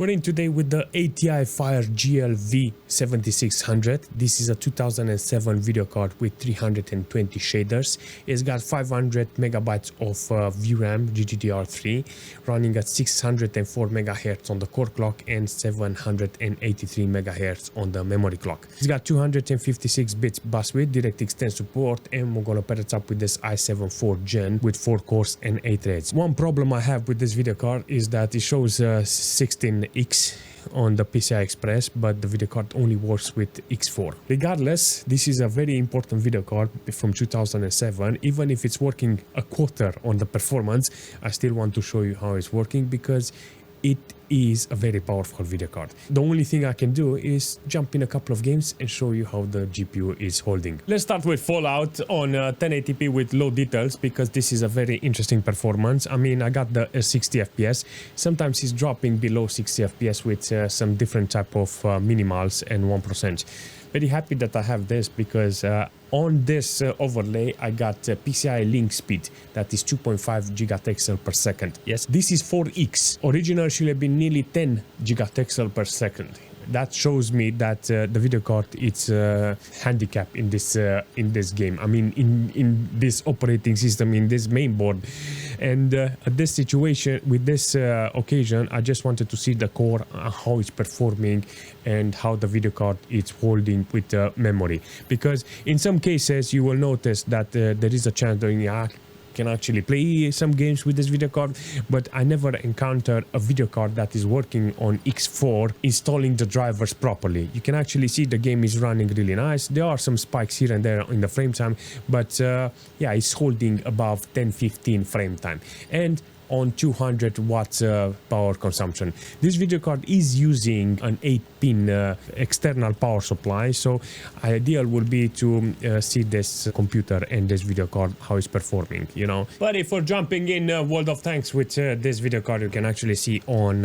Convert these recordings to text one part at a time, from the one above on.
We're in today with the Ati FireGL V7600. This is a 2007 video card with 320 shaders. It's got 500 megabytes of VRAM GDDR3 running at 604 megahertz on the core clock and 783 megahertz on the memory clock. It's got 256 bits bus width, DirectX 10 support, and we're gonna pair it up with this i7 4th Gen with 4 cores and 8 threads. One problem I have with this video card is that it shows 16X on the PCI Express, but the video card only works with X4. Regardless, this is a very important video card from 2007. Even if it's working a quarter on the performance, I still want to show you how it's working because it is a very powerful video card. The only thing I can do is jump in a couple of games and show you how the GPU is holding. Let's start with Fallout on 1080p with low details because this is a very interesting performance. I mean, I got the 60 FPS. Sometimes it's dropping below 60 FPS with some different type of minimals and 1%. Very happy that I have this because on this overlay I got PCI link speed that is 2.5 gigatext per second. Yes, this is 4x. Originally should have been nearly 10 gigatext per second. That shows me that the video card is handicapped in this game. I mean, in this operating system, in this main board. And at this situation, with this occasion, I just wanted to see the core, how it's performing, and how the video card is holding with memory. Because in some cases, you will notice that there is a chance that you can actually play some games with this video card, but I never encountered a video card that is working on X4 installing the drivers properly. You can actually see the game is running really nice. There are some spikes here and there in the frame time, but yeah, it's holding above 10-15 frame time and on 200 watts power consumption. This video card is using an 8-pin external power supply, so ideal would be to see this computer and this video card how it's performing, you know. But if we're jumping in World of Tanks with this video card, you can actually see on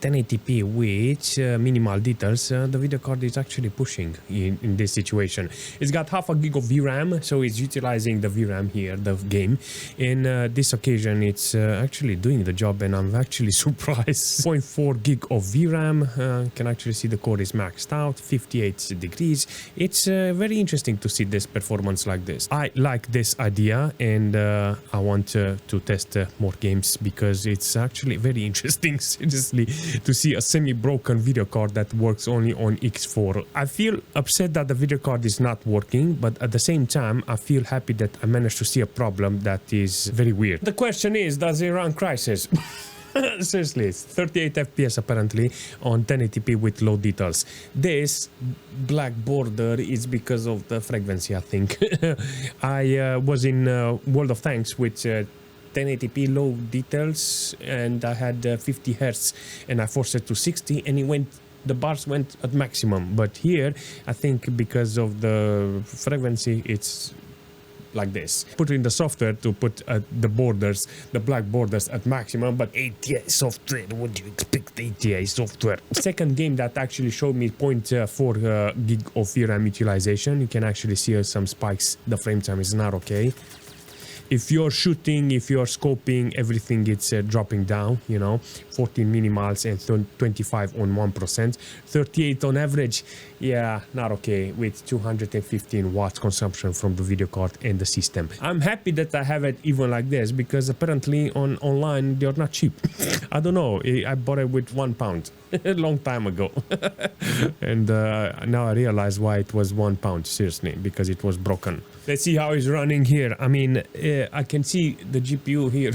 1080p with minimal details, the video card is actually pushing in this situation. It's got half a gig of VRAM, so it's utilizing the VRAM here, the game. In this occasion, it's actually doing the job, and I'm actually surprised. 0.4 gig of VRAM, can actually see the core is maxed out, 58 degrees. It's very interesting to see this performance like this. I like this idea, and I want to test more games because it's actually very interesting, seriously, to see a semi-broken video card that works only on X4. I feel upset that the video card is not working, but at the same time, I feel happy that I managed to see a problem that is very weird. The question is, does it run Crysis? Seriously, it's 38 FPS apparently on 1080p with low details. This black border is because of the frequency, I think. I was in World of Tanks with 1080p low details and I had 50 hertz and I forced it to 60 and the bars went at maximum. But here I think because of the frequency it's like this. Put in the software to put the borders, the black borders at maximum, but ATI software, what do you expect ATI software? Second game that actually showed me 0.4 gig of VRAM utilization. You can actually see some spikes. The frame time is not okay. If you're shooting, if you're scoping, everything it's dropping down, you know, 14 minimals and 25 on 1%, 38 on average, yeah, not okay, with 215 watts consumption from the video card and the system. I'm happy that I have it even like this because apparently online they're not cheap. I don't know, I bought it with £1 a long time ago. And now I realize why it was £1, seriously, because it was broken. Let's see how it's running here. I mean, I can see the GPU here,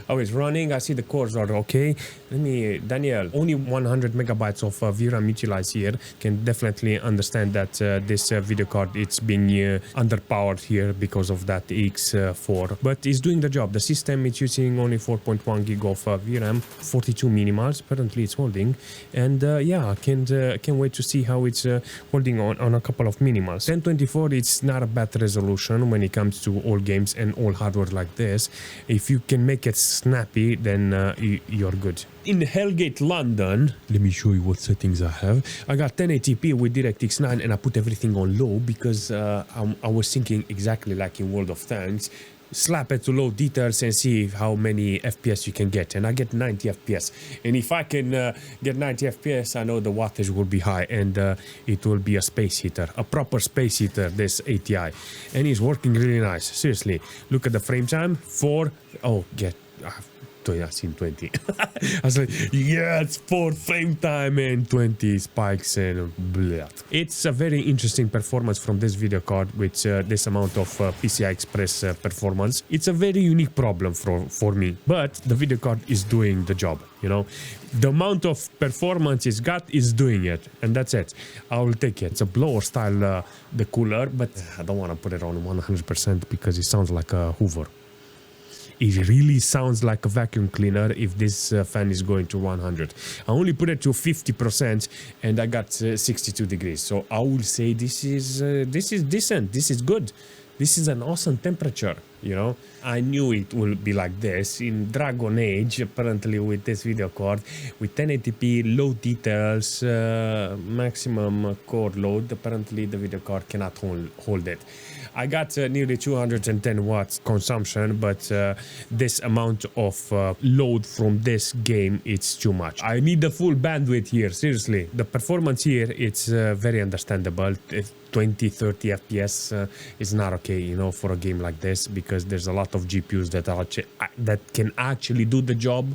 how it's running. I see the cores are okay. Daniel, only 100 megabytes of VRAM utilized here. Can definitely understand that this video card, it's being underpowered here because of that X4. But it's doing the job. The system is using only 4.1 gig of VRAM, 42 minimals. Apparently it's holding. And yeah, I can't wait to see how it's holding on a couple of minimals. 1024, it's not a bad resolution when it comes to all games and all hardware like this. If you can make it snappy, then you're good. In Hellgate London, let me show you what settings I have. I got 1080p with DirectX 9 and I put everything on low because I was thinking exactly like in World of Tanks. slap it to low details and see how many FPS you can get. And I get 90 FPS. And if I can get 90 FPS, I know the wattage will be high, and it will be a space heater, a proper space heater, this ATI. And it's working really nice. Seriously, look at the frame time. I seen 20. I was like, yeah, it's 4 frame time and 20 spikes and blah. It's a very interesting performance from this video card with this amount of PCI Express performance. It's a very unique problem for me, but the video card is doing the job, you know. The amount of performance it's got is doing it, and that's it. I will take it. It's a blower style, the cooler, but I don't want to put it on 100% because it sounds like a Hoover. It really sounds like a vacuum cleaner if this fan is going to 100. I only put it to 50% and I got 62 degrees. So I will say this is decent. This is good. This is an awesome temperature, you know. I knew it will be like this in Dragon Age, apparently, with this video card with 1080p, low details, maximum core load. Apparently the video card cannot hold it. I got nearly 210 watts consumption, but this amount of load from this game, it's too much. I need the full bandwidth here, seriously. The performance here, it's very understandable. 20-30 FPS is not okay, you know, for a game like this, because there's a lot of GPUs that can actually do the job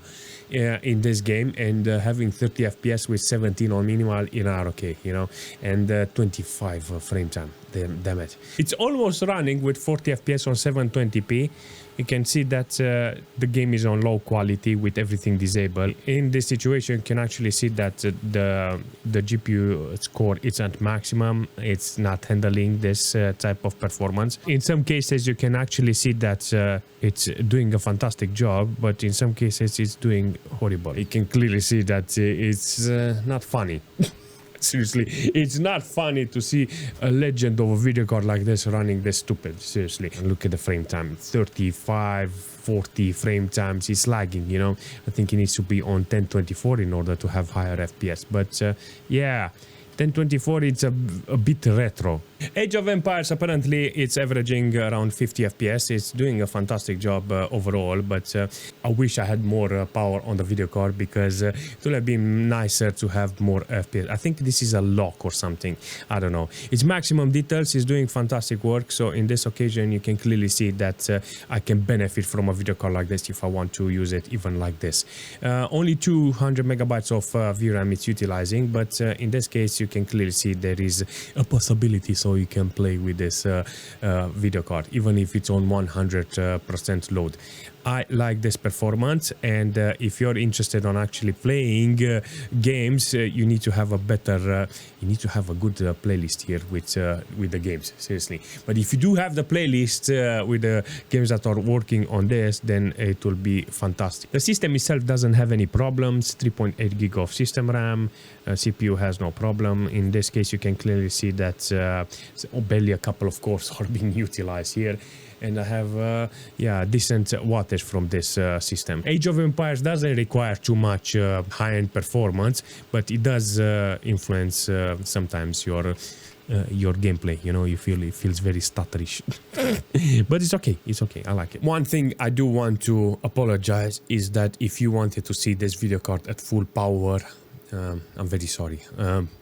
in this game, and having 30 FPS with 17 on minimal is not okay, you know, and 25 frame time. Damn it. It's almost running with 40 FPS on 720p. You can see that the game is on low quality with everything disabled. In this situation, you can actually see that the GPU score is at maximum. It's not handling this type of performance. In some cases, you can actually see that it's doing a fantastic job, but in some cases, it's doing horrible. You can clearly see that it's not funny. Seriously, it's not funny to see a legend of a video card like this running this stupid. Seriously, and look at the frame time, 35, 40 frame times. It's lagging, you know. I think it needs to be on 1024 in order to have higher FPS, but yeah, 1024, it's a bit retro. Age of Empires, apparently it's averaging around 50 FPS. It's doing a fantastic job overall, but I wish I had more power on the video card, because it would have been nicer to have more FPS. I think this is a lock or something. I don't know. It's maximum details. It's doing fantastic work. So in this occasion, you can clearly see that I can benefit from a video card like this if I want to use it even like this. Only 200 megabytes of VRAM it's utilizing, but in this case, you can clearly see there is a possibility so you can play with this video card, even if it's on 100% load. I like this performance, and if you're interested on actually playing games, you need to have a better, you need to have a good playlist here with the games, seriously. But if you do have the playlist with the games that are working on this, then it will be fantastic. The system itself doesn't have any problems. 3.8 gig of system RAM, CPU has no problem. In this case, you can clearly see that barely a couple of cores are being utilized here. And I have decent wattage from this system. Age of Empires doesn't require too much high-end performance, but it does influence sometimes your gameplay. You know, you feel it feels very stutterish. But it's okay, I like it. One thing I do want to apologize is that if you wanted to see this video card at full power, I'm very sorry,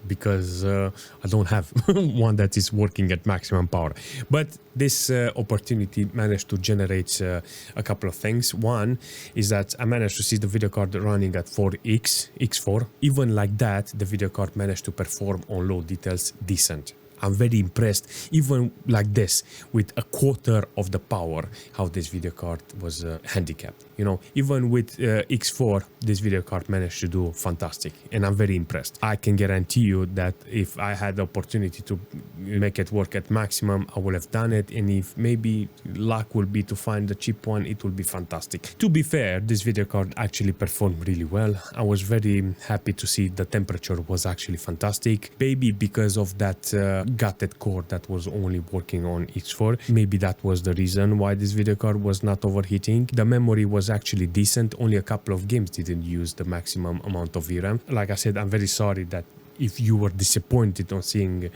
because I don't have one that is working at maximum power. But this opportunity managed to generate a couple of things. One is that I managed to see the video card running at 4x4. Even like that, the video card managed to perform on low details decent. I'm very impressed, even like this, with a quarter of the power, how this video card was handicapped. You know, even with X4, this video card managed to do fantastic, and I'm very impressed. I can guarantee you that if I had the opportunity to make it work at maximum, I would have done it, and if maybe luck will be to find the cheap one, it will be fantastic. To be fair, this video card actually performed really well. I was very happy to see the temperature was actually fantastic, maybe because of that gutted core that was only working on X4. Maybe that was the reason why this video card was not overheating. The memory was actually decent. Only a couple of games didn't use the maximum amount of VRAM. Like I said, I'm very sorry that if you were disappointed on seeing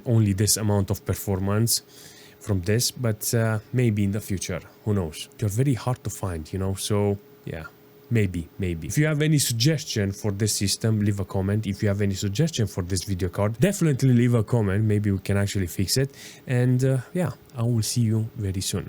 only this amount of performance from this, but maybe in the future, who knows. They're very hard to find, you know, so yeah. Maybe. If you have any suggestion for this system, leave a comment. If you have any suggestion for this video card, definitely leave a comment. Maybe we can actually fix it. And yeah, I will see you very soon.